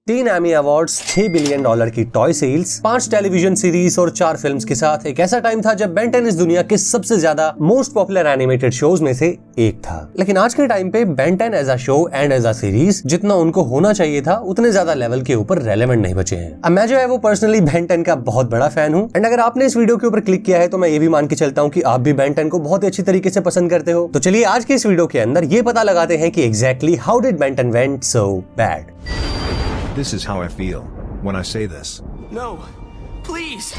3 Emmy awards, $6 billion की toy sales, 5 television series और 4 films के साथ एक ऐसा टाइम था जब बेन 10 इस दुनिया के सबसे ज्यादा मोस्ट पॉपुलर एनिमेटेड शोज में से एक था। लेकिन आज के टाइम पे Ben 10 as a show and as a series जितना उनको होना चाहिए था उतने ज्यादा लेवल के ऊपर रेलेवेंट नहीं बचे हैं। अब मैं जो है वो पर्सनली बेन 10 का बहुत बड़ा फैन हूँ एंड अगर आपने इस वीडियो के ऊपर क्लिक किया है तो मैं ये भी मान के चलता हूँ कि आप भी बेन 10 को बहुत ही अच्छी तरीके से पसंद करते हो। तो चलिए आज के इस वीडियो के अंदर ये पता लगाते हैं कि exactly how did Ben 10 went so bad. This is how I feel when I say this. No, please.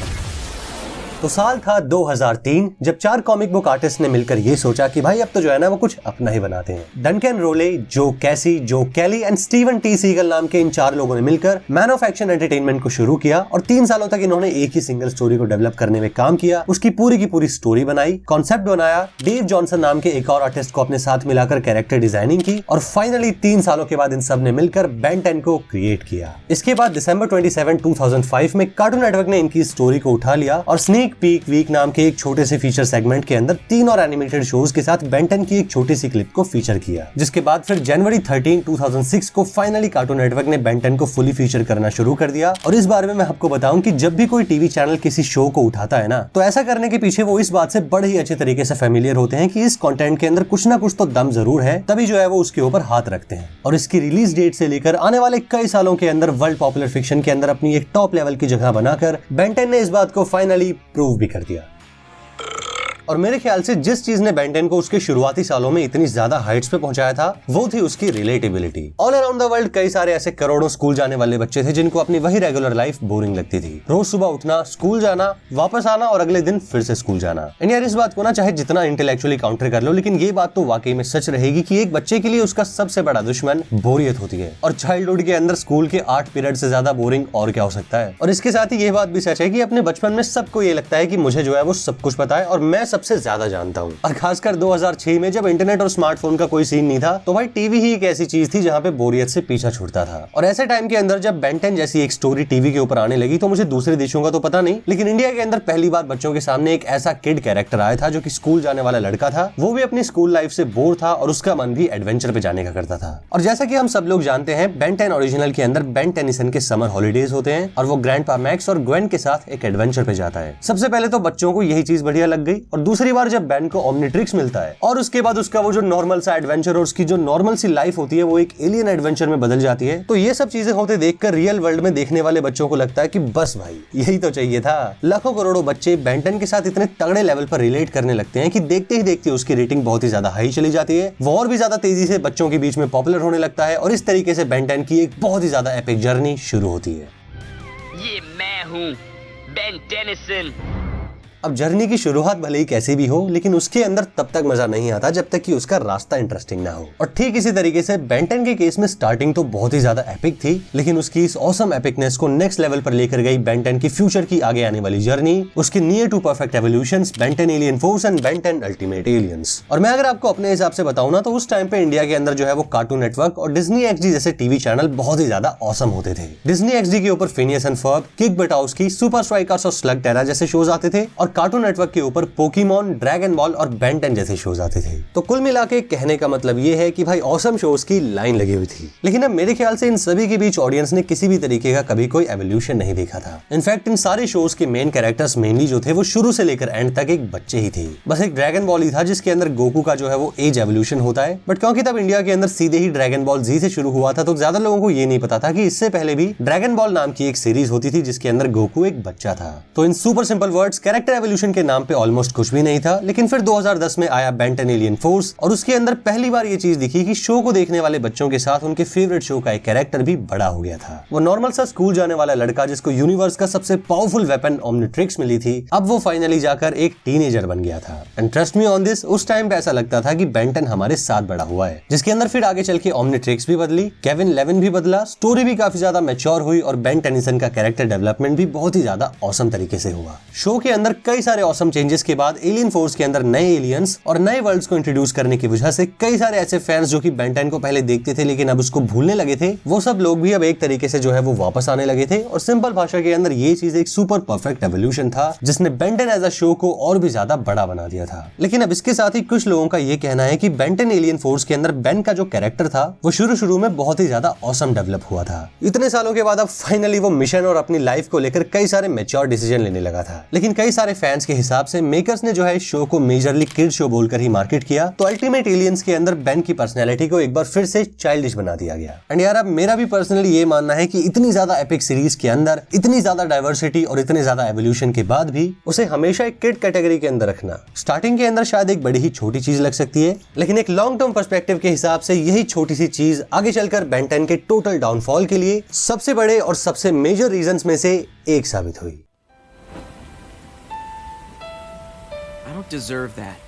तो साल था 2003 जब 4 कॉमिक बुक आर्टिस्ट ने मिलकर ये सोचा कि भाई अब तो जो है ना वो कुछ अपना ही बनाते हैं। डनकन रोले, जो कैसी, जो कैली एंड स्टीवन टी सीगल नाम के इन 4 लोगों ने मिलकर मैन ऑफ एक्शन एंटरटेनमेंट को शुरू किया और 3 सालों तक इन्होंने एक ही सिंगल स्टोरी को डेवलप करने में काम किया। उसकी पूरी की पूरी स्टोरी बनाई, कॉन्सेप्ट बनाया, डेव जॉनसन नाम के एक और आर्टिस्ट को अपने साथ मिलाकर कैरेक्टर डिजाइनिंग की और फाइनली 3 सालों के बाद इन सब ने मिलकर बेन 10 को क्रिएट किया। इसके बाद दिसंबर 27, 2005 में कार्टून नेटवर्क ने इनकी स्टोरी को उठा लिया और स्नीक पीक वीक नाम के एक छोटे से फीचर सेगमेंट के अंदर 3 और एनिमेटेड शोज के साथ बेन 10 की एक छोटी सी क्लिप को फीचर किया। जिसके बाद फिर जनवरी 13, 2006 को फाइनली कार्टून नेटवर्क ने बेन 10 को फुली फीचर करना शुरू कर दिया। और इस बारे में मैं आपको बताऊं कि जब भी कोई टीवी चैनल किसी शो को उठाता है ना तो ऐसा करने के पीछे वो इस बात से बड़े ही अच्छे तरीके से फेमिलियर होते हैं कि इस कंटेंट के अंदर कुछ ना कुछ तो दम जरूर है, तभी जो है वो उसके ऊपर हाथ रखते हैं। और इसकी रिलीज डेट से लेकर आने वाले कई सालों के अंदर वर्ल्ड पॉपुलर फिक्शन के अंदर अपनी एक टॉप लेवल की जगह बनाकर बेन 10 ने इस बात को फाइनली प्रूव भी कर दिया। और मेरे ख्याल से जिस चीज ने बेन 10 को उसके शुरुआती सालों में इतनी ज्यादा हाइट्स पे पहुंचाया था वो थी उसकी relatability. All around the world कई सारे ऐसे करोड़ों स्कूल जाने वाले बच्चे थे जिनको अपनी वही रेगुलर लाइफ बोरिंग लगती थी। रोज सुबह उठना, स्कूल जाना, वापस आना और अगले दिन फिर से स्कूल जाना। एंड यार इस बात को ना चाहे जितना इंटेलेक्चुअली काउंटर कर लो लेकिन ये बात तो वाकई में सच रहेगी कि एक बच्चे के लिए उसका सबसे बड़ा दुश्मन बोरियत होती है। और चाइल्डहुड के अंदर स्कूल के 8 पीरियड से ज्यादा बोरिंग और क्या हो सकता है। और इसके साथ ही ये बात भी सच है कि अपने बचपन में सबको ये लगता है कि मुझे जो है वो सब कुछ पता है और मैं सबसे ज्यादा जानता हूं। और खासकर 2006 में जब इंटरनेट और स्मार्टफोन का कोई सीन नहीं था तो भाई टीवी ही एक ऐसी चीज थी जहां पे बोरियत से पीछा छूटता था। और ऐसे टाइम के अंदर जब बेन 10 जैसी एक स्टोरी टीवी के ऊपर आने लगी तो मुझे दूसरे देशों का तो पता नहीं लेकिन इंडिया के अंदर पहली बार बच्चों के सामने एक ऐसा किड कैरेक्टर आया था जो कि स्कूल जाने वाला लड़का था। वो भी अपनी स्कूल लाइफ से बोर था और उसका मन भी एडवेंचर पे जाने का करता था। और जैसा कि हम सब लोग जानते हैं बेन 10 ओरिजिनल के अंदर बेन टेनिसन के समर हॉलीडेज होते हैं और वो ग्रैंडपा मैक्स और ग्वेन के साथ एक एडवेंचर पे जाता है। सबसे पहले तो बच्चों को यही चीज बढ़िया लग गई और दूसरी बार जब बेन को ओमनिट्रिक्स मिलता है और उसके बाद उसका वो जो नॉर्मल सा एडवेंचर और उसकी जो नॉर्मल सी लाइफ होती है वो एक एलियन एडवेंचर में बदल जाती है। तो ये सब चीजें होते देखकर रियल वर्ल्ड में देखने वाले बच्चों को लगता है कि बस भाई यही तो चाहिए था। लाखों करोड़ों बच्चे बेन 10 के साथ इतने तगड़े लेवल पर रिलेट करने लगते हैं कि देखते ही देखते उसकी रेटिंग बहुत ही ज्यादा हाई चली जाती है। वो और भी ज्यादा तेजी से बच्चों के बीच में पॉपुलर होने लगता है और इस तरीके से बेन 10 की एक बहुत ही ज्यादा एपिक जर्नी शुरू होती है। ये मैं हूँ बेन टेनिसन। अब जर्नी की शुरुआत भले ही कैसी भी हो लेकिन उसके अंदर तब तक मजा नहीं आता जब तक कि उसका रास्ता इंटरेस्टिंग ना हो। और ठीक इसी तरीके से बेन 10 के केस में स्टार्टिंग तो बहुत ही ज्यादा एपिक थी लेकिन उसकी इस ऑसम एपिकनेस को नेक्स्ट लेवल पर लेकर गई बेन 10 की फ्यूचर की आगे आने वाली जर्नी, उसकी near to perfect evolutions, Ben 10 alien force and Ben 10 ultimate aliens. और मैं अगर आपको अपने हिसाब से बताऊं ना तो उस टाइम पे इंडिया के अंदर जो है वो कार्टून नेटवर्क और डिज्नी एक्सडी जैसे टीवी चैनल बहुत ही ज्यादा ऑसम होते थे। डिज्नी एक्सडी के ऊपर Phineas and Ferb, Kick Buttowski, Supa Strikas और स्लग टेरा जैसे शोज आते थे और कार्टून नेटवर्क के ऊपर पोकेमॉन, ड्रैगन बॉल और बेन 10 जैसे शोज आते थे। तो कुल मिला के कहने का मतलब ये है कि भाई ऑसम शोज की लाइन लगी हुई थी। लेकिन अब मेरे ख्याल से इन सभी के बीच ऑडियंस ने किसी भी तरीके का कभी कोई एवोल्यूशन नहीं देखा था। इनफैक्ट इन सारे शोज के मेन कैरेक्टर्स मेनली जो थे वो शुरू से लेकर एंड तक एक बच्चे ही थे। बस एक ड्रैगन बॉल ही था जिसके अंदर गोकू का जो है वो एज एवोल्यूशन होता है। बट क्योंकि तब इंडिया के अंदर सीधे ही ड्रैगन बॉल जी से शुरू हुआ था तो ज्यादा लोगों को ये नहीं पता था कि इससे पहले भी ड्रैगन बॉल नाम की एक सीरीज होती थी जिसके अंदर गोकू एक बच्चा था। तो in super simple words character evolution के नाम पे ऑलमोस्ट कुछ भी नहीं था। लेकिन फिर 2010 में आया बेन 10 एलियन फोर्स और उसके अंदर पहली बार ये चीज दिखी कि शो को देखने वाले बच्चों के साथ उनके फेवरेट शो का एक कैरेक्टर भी बड़ा हो गया था। वो नॉर्मल सा स्कूल जाने वाला लड़का जिसको यूनिवर्स का सबसे पावरफुल वेपन ओमनिट्रिक्स मिली थी, अब वो फाइनली जाकर एक टीनेजर बन गया था। And trust me on this, उस टाइम पे ऐसा लगता था कि बेन 10 हमारे साथ बड़ा हुआ है। जिसके अंदर फिर आगे चल के ओमनिट्रिक्स भी बदली, केविन लेविन भी बदला, स्टोरी भी काफी ज्यादा मैच्योर हुई और बेन टेनिसन का कैरेक्टर डेवलपमेंट भी बहुत ही ज्यादा ऑसम तरीके से हुआ। शो के अंदर कई सारे ऑसम चेंजेस के बाद एलियन फोर्स के अंदर नए एलियंस और नए वर्ल्ड्स को इंट्रोड्यूस करने की वजह से कई सारे ऐसे फैंस जो कि बेन 10 को पहले देखते थे लेकिन अब उसको भूलने लगे थे, वो सब लोग भी अब एक तरीके से जो है वो वापस आने लगे थे। और सिंपल भाषा के अंदर ये चीज एक सुपर परफेक्ट एवोल्यूशन था जिसने बेन 10 एज अ शो को और भी ज्यादा बड़ा बना दिया था। लेकिन अब इसके साथ ही कुछ लोगों का ये कहना है कि बेन 10 एलियन फोर्स के अंदर बेन का जो कैरेक्टर था वो शुरू में बहुत ही ज्यादा ऑसम डेवलप हुआ था। इतने सालों के बाद अब फाइनली वो मिशन और अपनी लाइफ को लेकर कई सारे मैच्योर डिसीजन लेने लगा था। लेकिन कई सारे फैंस के हिसाब से मेकर्स ने जो है इस शो को मेजरली किड शो बोलकर ही मार्केट किया, तो अल्टीमेट एलियंस के अंदर बेन की पर्सनैलिटी को एक बार फिर से चाइल्डिश बना दिया गया। एंड यार अब मेरा भी पर्सनली ये मानना है कि इतनी ज्यादा एपिक सीरीज के अंदर इतनी ज्यादा डाइवर्सिटी और इतने ज्यादा एवोल्यूशन के बाद भी उसे हमेशा एक किड कैटेगरी के अंदर रखना स्टार्टिंग के अंदर शायद एक बड़ी ही छोटी चीज लग सकती है, लेकिन एक लॉन्ग टर्म पर्सपेक्टिव के हिसाब से यही छोटी सी चीज आगे चलकर बेन 10 के टोटल डाउनफॉल के लिए सबसे बड़े और सबसे मेजर रीजंस में से एक साबित हुई। I don't deserve that.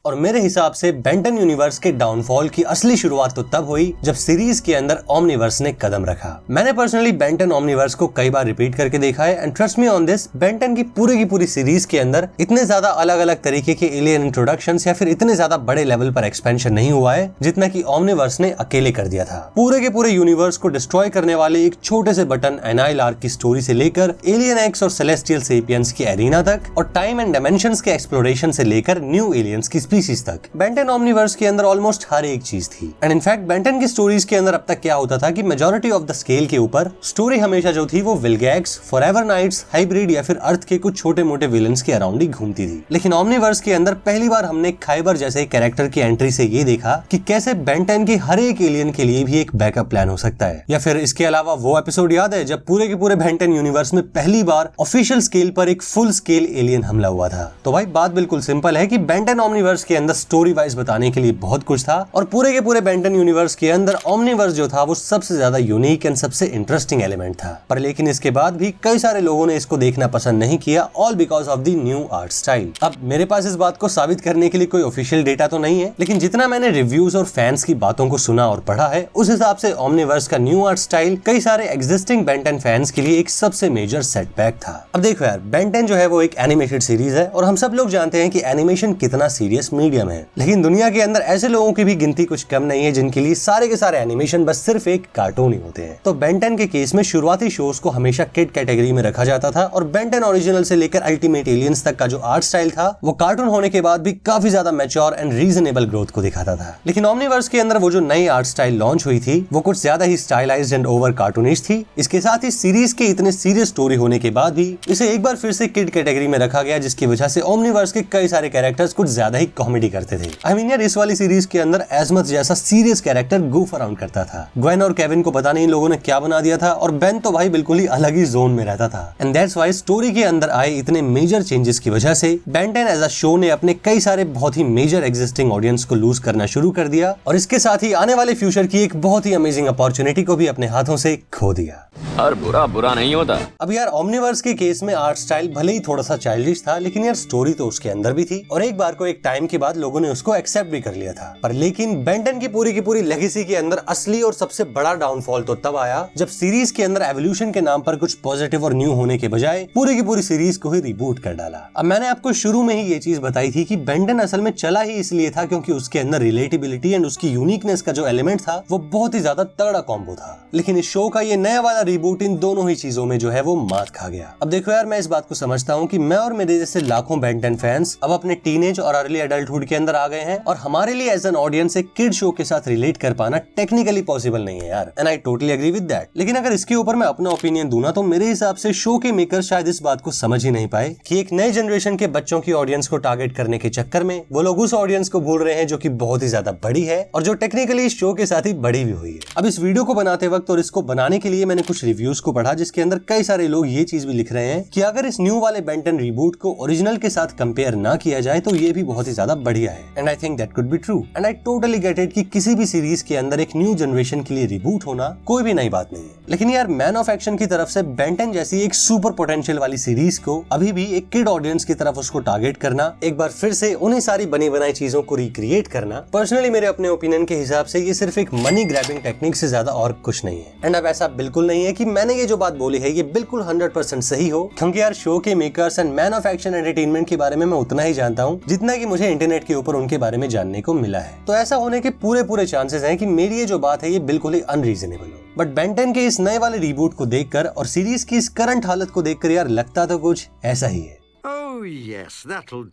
और मेरे हिसाब से बेन 10 यूनिवर्स के डाउनफॉल की असली शुरुआत तो तब हुई जब सीरीज के अंदर ओमनीवर्स ने कदम रखा। मैंने पर्सनली बेन 10 ओमनीवर्स को कई बार रिपीट करके देखा है and trust me on this, Ben 10 की पूरी सीरीज के अंदर इतने ज्यादा अलग अलग तरीके के एलियन इंट्रोडक्शंस या फिर इतने ज्यादा बड़े लेवल पर एक्सपेंशन नहीं हुआ है जितना कि ओमनीवर्स ने अकेले कर दिया था। पूरे के पूरे यूनिवर्स को डिस्ट्रॉय करने वाले एक छोटे से बटन एनाइल आर्क की स्टोरी से लेकर एलियन एक्स और सेलेस्टियल सेपियंस की एरिना तक और टाइम एंड डायमेंशंस के एक्सप्लोरेशन से लेकर न्यू एलियंस की स्पीशीज तक बेन 10 ओमनीवर्स के अंदर ऑलमोस्ट हर एक चीज थी। एंड इनफैक्ट बेन 10 की स्टोरीज के अंदर अब तक क्या होता था कि मेजॉरिटी ऑफ द स्केल के ऊपर स्टोरी हमेशा जो थी वो विलगैक्स, फॉरएवर नाइट्स, हाइब्रिड या फिर अर्थ के कुछ छोटे मोटे विलन्स के अराउंड ही घूमती थी। लेकिन ओमनीवर्स के अंदर पहली बार हमने खाइबर जैसे कैरेक्टर की एंट्री से ये देखा कि कैसे बेन 10 के हर एक एलियन के लिए भी एक बैकअप प्लान हो सकता है। या फिर इसके अलावा वो एपिसोड याद है जब पूरे के पूरे बेन 10 यूनिवर्स में पहली बार ऑफिशियल स्केल पर एक फुल स्केल एलियन हमला हुआ था। तो भाई बात बिल्कुल सिंपल है कि बेन 10 ओमनीवर्स के अंदर स्टोरी वाइज बताने के लिए बहुत कुछ था और पूरे के पूरे बेन 10 यूनिवर्स के अंदर ओमनीवर्स जो था वो सबसे ज्यादा यूनिक एंड सबसे इंटरेस्टिंग एलिमेंट था। पर लेकिन इसके बाद भी कई सारे लोगों ने इसको देखना पसंद नहीं किया, all because of the new art style. अब मेरे पास इस बात को साबित करने के लिए कोई ऑफिशियल डेटा तो नहीं है, लेकिन जितना मैंने रिव्यूज और फैंस की बातों को सुना और पढ़ा है उस हिसाब से ओमनीवर्स का न्यू आर्ट स्टाइल कई सारे एग्जिस्टिंग बेन 10 फैंस के लिए एक सबसे मेजर सेटबैक था। अब देखो यार, बेन 10 जो है वो एक एनिमेटेड सीरीज है और हम सब लोग जानते हैं कि एनिमेशन कितना सीरियस मीडियम है, लेकिन दुनिया के अंदर ऐसे लोगों की भी गिनती कुछ कम नहीं है जिनके लिए सारे के सारे एनिमेशन बस सिर्फ एक कार्टून ही होते हैं। तो बेन 10 के केस में शुरुआती शोज को हमेशा किड कैटेगरी में रखा जाता था और बेन 10 ओरिजिनल से लेकर अल्टीमेट एलियंस तक का जो आर्ट स्टाइल था वो कार्टून होने के बाद भी काफी ज्यादा मैच्योर एंड रीजनेबल ग्रोथ को दिखाता था। लेकिन ओमनीवर्स के अंदर वो जो नई आर्ट स्टाइल लॉन्च हुई थी वो कुछ ज्यादा ही स्टाइलाइज्ड एंड ओवर कार्टूनिश थी। इसके साथ ही सीरीज के इतने सीरियस स्टोरी होने के बाद भी इसे एक बार फिर से किड कैटेगरी में रखा गया, जिसकी वजह से ओमनीवर्स के कई सारे कैरेक्टर्स कुछ ज्यादा ही कॉमेडी करते थे। आई मीन यार, इस वाली सीरीज के अंदर एस्मथ जैसा सीरियस कैरेक्टर goof अराउंड करता था। ग्वेन और केविन को पता नहीं इन लोगों ने क्या बना दिया था और बेन तो भाई बिल्कुल ही अलग ही जोन में रहता था। एंड दैट्स व्हाई स्टोरी के अंदर आए इतने मेजर चेंजेस की वजह से बेन 10 एज अ शो ने अपने कई सारे बहुत ही मेजर एग्जिस्टिंग ऑडियंस को लूज करना शुरू कर दिया और इसके साथ ही आने वाले फ्यूचर की एक बहुत ही अमेजिंग अपॉर्चुनिटी को भी अपने हाथों से खो दिया। हर बुरा बुरा नहीं होता। अब यार, ओमनीवर्स के केस में आर्ट स्टाइल भले ही थोड़ा सा चाइल्डिश था, लेकिन यार स्टोरी तो उसके अंदर भी थी और एक बार को एक टाइम के बाद लोगों ने उसको एक्सेप्ट भी कर लिया था। पर लेकिन बेन 10 की पूरी लेगेसी के अंदर असली और सबसे बड़ा डाउनफॉल तो तब आया जब सीरीज के अंदर एवोल्यूशन के नाम पर कुछ पॉजिटिव और न्यू होने के बजाय पूरी की पूरी सीरीज को ही रिबूट कर डाला। अब मैंने आपको शुरू में ही ये चीज बताई थी कि बेन 10 असल में चला ही इसलिए था क्योंकि उसके अंदर रिलेटेबिलिटी एंड उसकी यूनिकनेस का जो एलिमेंट था वो बहुत ही ज्यादा तगड़ा कॉम्बो था। लेकिन इस शो का ये नया वाला रिबूट इन दोनों ही चीजों में जो है वो मात खा गया। अब देखो यार, मैं इस बात को समझता हूँ कि मैं और मेरे जैसे लाखों बेन 10 फैंस अब अपने टीनेज और अर्ली एडल्टहुड के अंदर आ गए हैं और हमारे लिए एज एन ऑडियंस एक किड शो के साथ रिलेट कर पाना टेक्निकली पॉसिबल नहीं है यार, and I totally agree with that. लेकिन अगर इसके ऊपर मैं अपना ओपिनियन दूं ना तो मेरे हिसाब से शो के मेकर शायद इस बात को समझ ही नहीं पाए कि एक नए जनरेशन के बच्चों की ऑडियंस को टारगेट करने के चक्कर में वो लोग उस ऑडियंस को भूल रहे हैं जो कि बहुत ही ज्यादा बड़ी है और जो टेक्निकली इस शो के साथ ही बड़ी भी हुई है। अब इस वीडियो को बनाते वक्त और इसको बनाने के लिए मैंने कुछ रिव्यूज को पढ़ा जिसके अंदर कई सारे लोग ये चीज भी लिख रहे हैं कि अगर इस न्यू वाले बेन 10 रिबूट को ओरिजिनल के साथ कंपेयर ना किया जाए तो ये भी बहुत ही ज्यादा बढ़िया है। And I think that could be true and I totally get it कि किसी भी सीरीज के अंदर एक न्यू जनरेशन के लिए रिबूट होना कोई भी नई बात नहीं है। लेकिन यार, मैन ऑफ एक्शन की तरफ से बेन 10 जैसी एक सुपर पोटेंशियल वाली सीरीज को अभी भी एक किड ऑडियंस की तरफ उसको टारगेट करना, एक बार फिर से उन्हीं सारी बनी बनाई चीजों को रिक्रिएट करना, पर्सनली मेरे अपने ओपिनियन के हिसाब से ये सिर्फ एक मनी ग्रैबिंग टेक्निक से ज्यादा और कुछ नहीं है। एंड अब ऐसा बिल्कुल नहीं है है कि मैंने ये जो बात बोली है ये बिल्कुल 100% सही हो, क्योंकि यार शो के makers and man of action entertainment के बारे में मैं उतना ही जानता हूँ जितना कि मुझे इंटरनेट के ऊपर उनके बारे में जानने को मिला है। तो ऐसा होने के पूरे चांसेस हैं कि मेरी ये जो बात है ये बिल्कुल ही अनरीजनेबल हो। बट बेन 10 के इस नए वाले रीबूट को देखकर और सीरीज की इस करंट हालत को देखकर यार लगता तो कुछ ऐसा ही है। Oh yes, that'll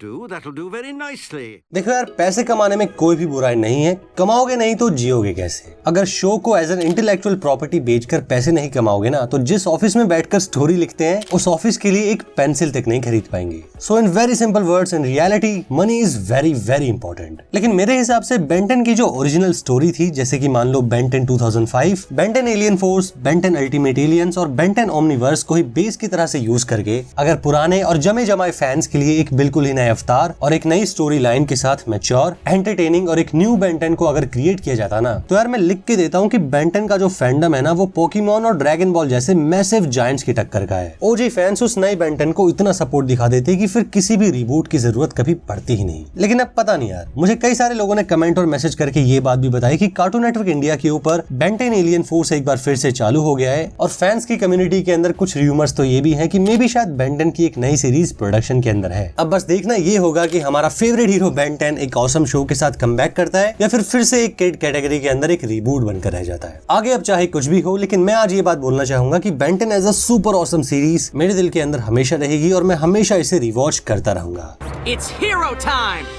do very nicely. देखो यार, पैसे कमाने में कोई भी बुराई नहीं है, कमाओगे नहीं तो जियोगे कैसे? अगर शो को एज एन इंटेलेक्चुअल प्रॉपर्टी बेचकर पैसे नहीं कमाओगे ना, तो जिस ऑफिस में बैठकर स्टोरी लिखते हैं उस ऑफिस के लिए एक पेंसिल तक नहीं खरीद पाएंगे। So in very simple words, in reality money is very important. लेकिन मेरे हिसाब से बेन 10 की जो ओरिजिनल स्टोरी थी, जैसे कि मान लो Ben 10 2005, Ben 10 alien force, Ben 10 ultimate aliens और बेन 10 ओमनीवर्स को ही बेस की तरह से यूज करके अगर पुराने और जमे जमाए फैंस के लिए एक बिल्कुल ही नए अवतार और एक नई स्टोरी लाइन के साथ मैच्योर, एंटरटेनिंग और एक न्यू बेन 10 को अगर क्रिएट किया जाता ना, तो यार मैं लिख के देता हूँ कि बेन 10 का जो फैंडम है ना, वो पोकेमॉन और ड्रैगन बॉल जैसे मैसिव जायंट्स की टक्कर का है। ओजी फैंस उस नए बेन 10 को इतना सपोर्ट दिखा देते कि फिर किसी भी रिबूट की जरूरत कभी पड़ती ही नहीं। लेकिन अब पता नहीं यार, मुझे कई सारे लोगों ने कमेंट और मैसेज करके ये बात भी बताई कि कार्टून नेटवर्क इंडिया के ऊपर बेन 10 एलियन फोर्स एक बार फिर से चालू हो गया है और फैंस की कम्युनिटी के अंदर कुछ र्यूमर्स तो ये भी है कि मे बी शायद बेन 10 की एक नई सीरीज प्रोडक्शन के अंदर है। अब बस देखना ये होगा कि हमारा फेवरेट हीरो बेन 10 एक ऑसम शो के साथ कमबैक करता है या फिर से एक किड कैटेगरी के अंदर एक रीबूट बनकर रह जाता है। आगे अब चाहे कुछ भी हो, लेकिन मैं आज ये बात बोलना चाहूंगा कि Ben 10 as a super awesome series मेरे दिल के अंदर हमेशा रहेगी और मैं हमेशा इसे रिवॉच करता रहूंगा। It's hero time!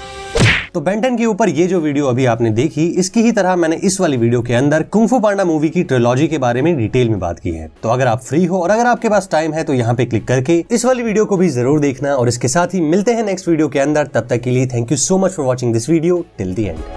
तो बेन 10 के ऊपर ये जो वीडियो अभी आपने देखी, इसकी ही तरह मैंने इस वाली वीडियो के अंदर कुंग फू पांडा मूवी की ट्रिलॉजी के बारे में डिटेल में बात की है। तो अगर आप फ्री हो और अगर आपके पास टाइम है तो यहाँ पे क्लिक करके इस वाली वीडियो को भी जरूर देखना और इसके साथ ही मिलते हैं नेक्स्ट वीडियो के अंदर। तब तक के लिए thank you so much for watching this video till the end.